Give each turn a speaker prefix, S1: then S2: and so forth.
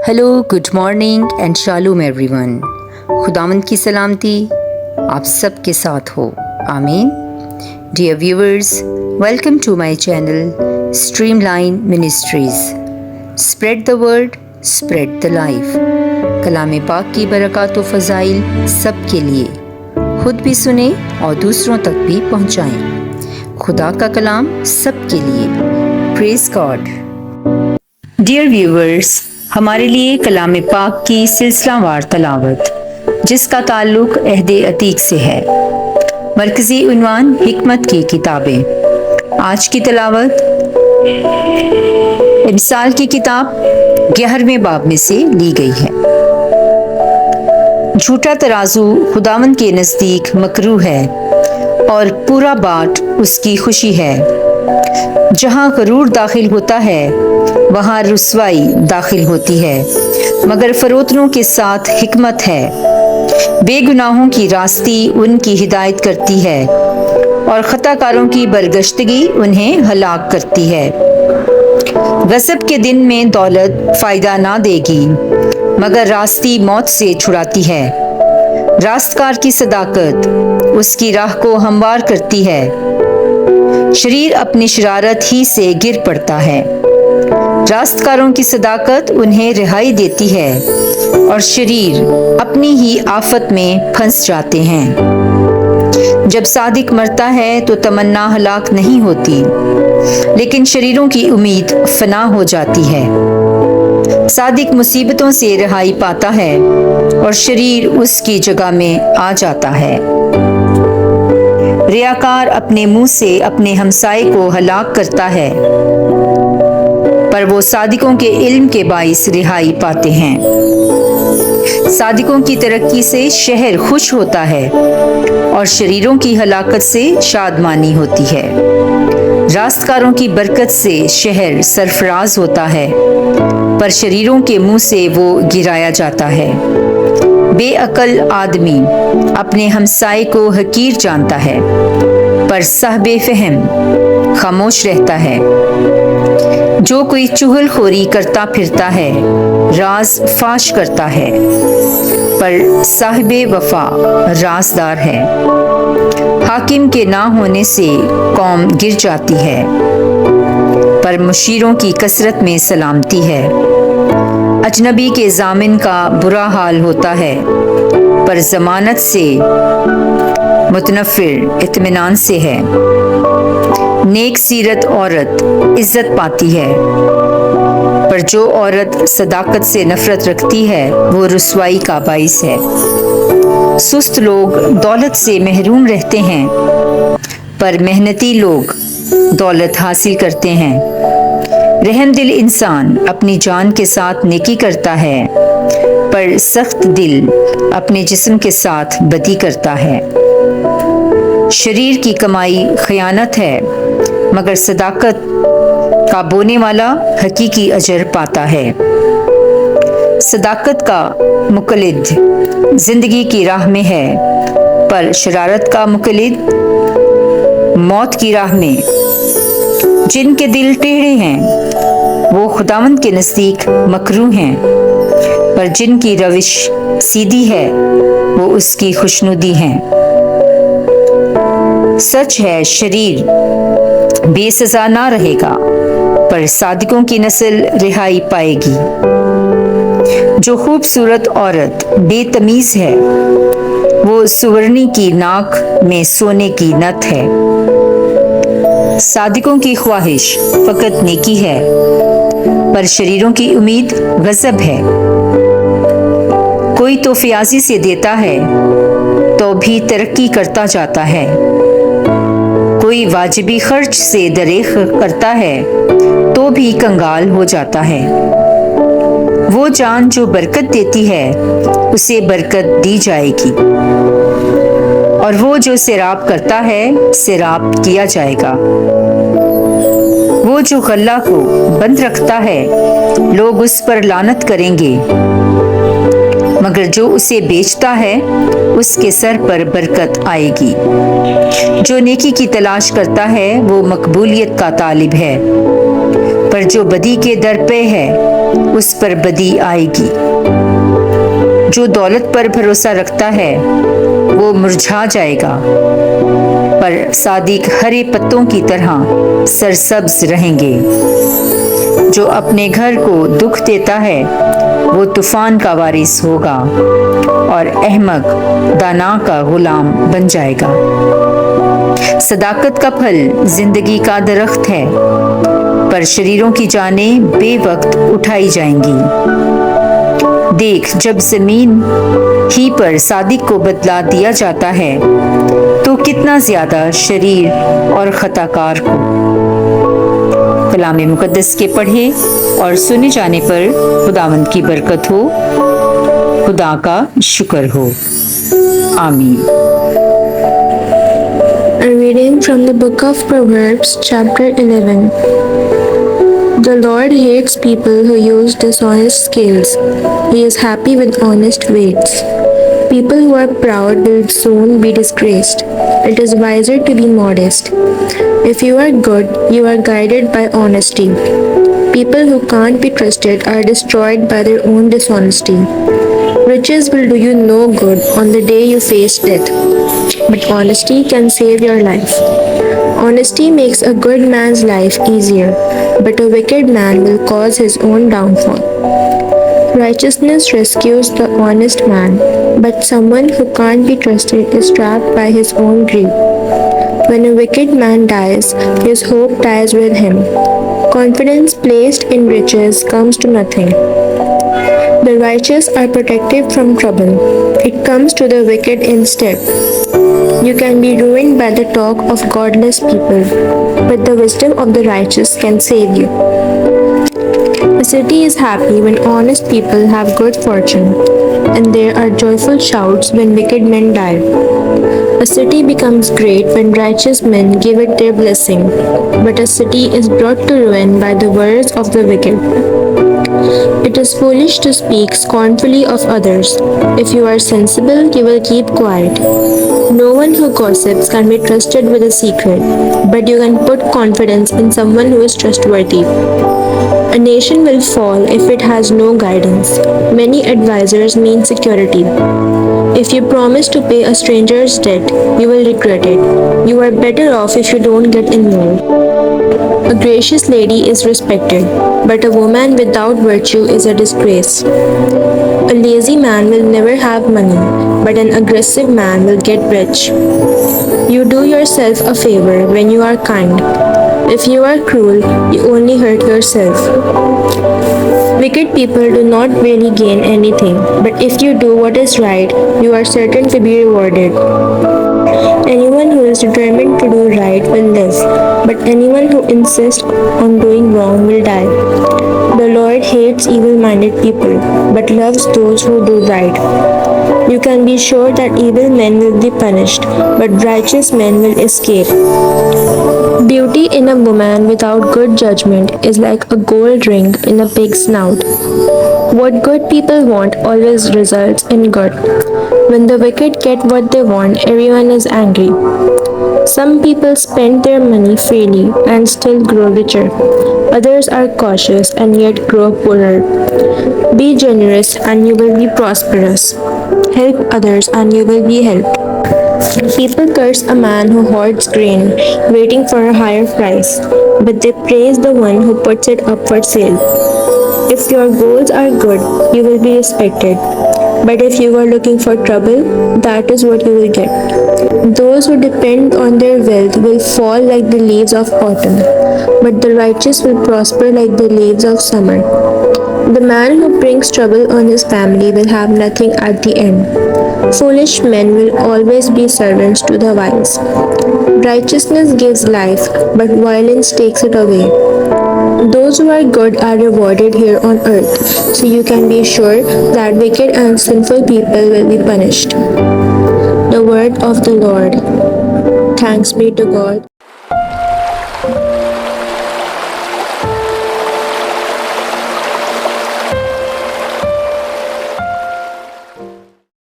S1: Hello, good morning and shalom everyone. खुदावंद की सलामती आप सब के साथ हो, आमीन। Dear viewers, welcome to my channel Streamline Ministries. Spread the word, spread the life. कलाम पाक की बरकत व फ़ज़ाइल सब के लिए खुद भी सुने और दूसरों तक भी पहुँचाएँ। खुदा का कलाम सब के लिए। Praise God. डियर व्यूअर्स, हमारे लिए कलाम पाक की सिलसिलावार तलावत जिसका ताल्लुक अहदे अतीक से है। मरकज़ी उन्वान हिकमत की किताबें। आज की तलावत मिसाल की किताब 11वें बाब में से ली गई है। झूठा तराजू खुदावंद के नज़दीक मकरूह है और पूरा बाट उसकी खुशी है। जहाँ गरूर दाखिल होता है वहाँ रुसवाई दाखिल होती है, मगर फरोतनों के साथ हिकमत है। बेगुनाहों की रास्ती उनकी हिदायत करती है और खताकारों की बरगश्तगी उन्हें हलाक करती है। गज़ब के दिन में दौलत फ़ायदा ना देगी, मगर रास्ती मौत से छुड़ाती है। रास्तकार की सदाकत उसकी राह को हमवार करती है। शरीर अपनी शरारत ही से गिर पड़ता है। रास्तकारों की सदाकत उन्हें रिहाई देती है और शरीर अपनी ही आफत में फंस जाते हैं। जब सादिक मरता है तो तमन्ना हलाक नहीं होती, लेकिन शरीरों की उम्मीद फना हो जाती है। सादिक मुसीबतों से रिहाई पाता है और शरीर उसकी जगह में आ जाता है। रियाकार अपने मुंह से अपने हमसाए को हलाक करता है, पर वो सादिकों के इल्म के बाइस रिहाई पाते हैं। सादिकों की तरक्की से शहर खुश होता है और शरीरों की हलाकत से शादमानी होती है। रास्तकारों की बरकत से शहर सरफराज होता है, पर शरीरों के मुंह से वो गिराया जाता है। बेअकल आदमी अपने हमसाए को हकीर जानता है, पर साहबे फहम खामोश रहता है। जो कोई चुगलखोरी करता फिरता है राज फाश करता है, पर साहिबे वफा राजदार है। हाकिम के ना होने से कौम गिर जाती है, पर मुशीरों की कसरत में सलामती है। अजनबी के जामिन का बुरा हाल होता है, पर जमानत से मुतनफिर इत्मीनान से है। नेक सीरत औरत इज्जत पाती है, पर जो औरत सदाकत से नफरत रखती है वो रुसवाई का बाइस है। सुस्त लोग दौलत से महरूम रहते हैं, पर मेहनती लोग दौलत हासिल करते हैं। रहमदिल इंसान अपनी जान के साथ नेकी करता है, पर सख्त दिल अपने जिस्म के साथ बदी करता है। शरीर की कमाई खयानत है, मगर सदाकत का बोने वाला हकीकी अजर पाता है। सदाकत का मुकलिद जिंदगी की राह में है, पर शरारत का मुकलिद मौत की राह में। जिनके दिल टेढ़े हैं वो खुदावंद के नज़दीक मकरूह हैं, पर जिनकी रविश सीधी है वो उसकी खुशनुदी हैं। सच है शरीर बेसजा ना रहेगा, पर सादिकों की नस्ल रिहाई पाएगी। जो खूबसूरत औरत बेतमीज है वो सुवर्णी की नाक में सोने की नथ है। सादिकों की ख्वाहिश फकत नेकी है, पर शरीरों की उम्मीद गजब है। कोई तो फियाजी से देता है तो भी तरक्की करता जाता है। कोई वाजिबी खर्च से दरेख करता है तो भी कंगाल हो जाता है। वो जान जो बरकत देती है उसे बरकत दी जाएगी, और वो जो सिराब करता है सिराब किया जाएगा। वो जो गल्ला को बंद रखता है लोग उस पर लानत करेंगे, मगर जो उसे बेचता है उसके सर पर बरकत आएगी। जो नेकी की तलाश करता है वो मकबूलियत का तालिब है, पर जो बदी के दर पे है उस पर बदी आएगी। जो दौलत पर भरोसा रखता है वो मुरझा जाएगा, पर सादिक हरे पत्तों की तरह सरसब्ज रहेंगे। जो अपने घर को दुख देता है वो तूफान का वारिस होगा और अहमक दाना का गुलाम बन जाएगा। सदाकत का फल जिंदगी का दरख्त है, पर शरीरों की जानें बेवक्त उठाई जाएंगी। देख, जब जमीन ही पर सादिक को बदला दिया जाता है तो कितना ज्यादा शरीर और खताकार को। कलाम मुकद्दस के पढ़े और सुने जाने पर खुदावंद की बरकत हो, खुदा का शुक्र हो। आमीन।
S2: A reading from the book of Proverbs, chapter 11. The Lord hates people who use dishonest scales. He is happy with honest weights. People who are proud will soon be disgraced. It is wiser to be modest. If you are good, you are guided by honesty. People who can't be trusted are destroyed by their own dishonesty. Riches will do you no good on the day you face death, but honesty can save your life. Honesty makes a good man's life easier, but a wicked man will cause his own downfall. Righteousness rescues the honest man, but someone who can't be trusted is trapped by his own greed. When a wicked man dies, his hope dies with him. Confidence placed in riches comes to nothing. The righteous are protected from trouble. It comes to the wicked instead. You can be ruined by the talk of godless people, but the wisdom of the righteous can save you. A city is happy when honest people have good fortune, and there are joyful shouts when wicked men die. A city becomes great when righteous men give it their blessing, but a city is brought to ruin by the words of the wicked. It is foolish to speak scornfully of others. If you are sensible, you will keep quiet. No one who gossips can be trusted with a secret, but you can put confidence in someone who is trustworthy. A nation will fall if it has no guidance. Many advisors mean security. If you promise to pay a stranger's debt, you will regret it. You are better off if you don't get involved. A gracious lady is respected, but a woman without virtue is a disgrace. A lazy man will never have money, but an aggressive man will get rich. You do yourself a favor when you are kind. If you are cruel, you only hurt yourself. Wicked people do not really gain anything, but if you do what is right, you are certain to be rewarded. Anyone who is determined to do right will live, but anyone who insists on doing wrong will die. The Lord hates evil-minded people, but loves those who do right. You can be sure that evil men will be punished, but righteous men will escape. Beauty in a woman without good judgment is like a gold ring in a pig's snout. What good people want always results in good. When the wicked get what they want, everyone is angry. Some people spend their money freely and still grow richer. Others are cautious and yet grow poorer. Be generous and you will be prosperous. Help others and you will be helped. People curse a man who hoards grain, waiting for a higher price, but they praise the one who puts it up for sale. If your goals are good, you will be respected. But if you are looking for trouble, that is what you will get. Those who depend on their wealth will fall like the leaves of autumn, but the righteous will prosper like the leaves of summer. The man who brings trouble on his family will have nothing at the end. Foolish men will always be servants to the wise. Righteousness gives life, but violence takes it away. Those who are good are rewarded here on earth, so you can be sure that wicked and sinful people will be punished. The word of the Lord. Thanks be to God.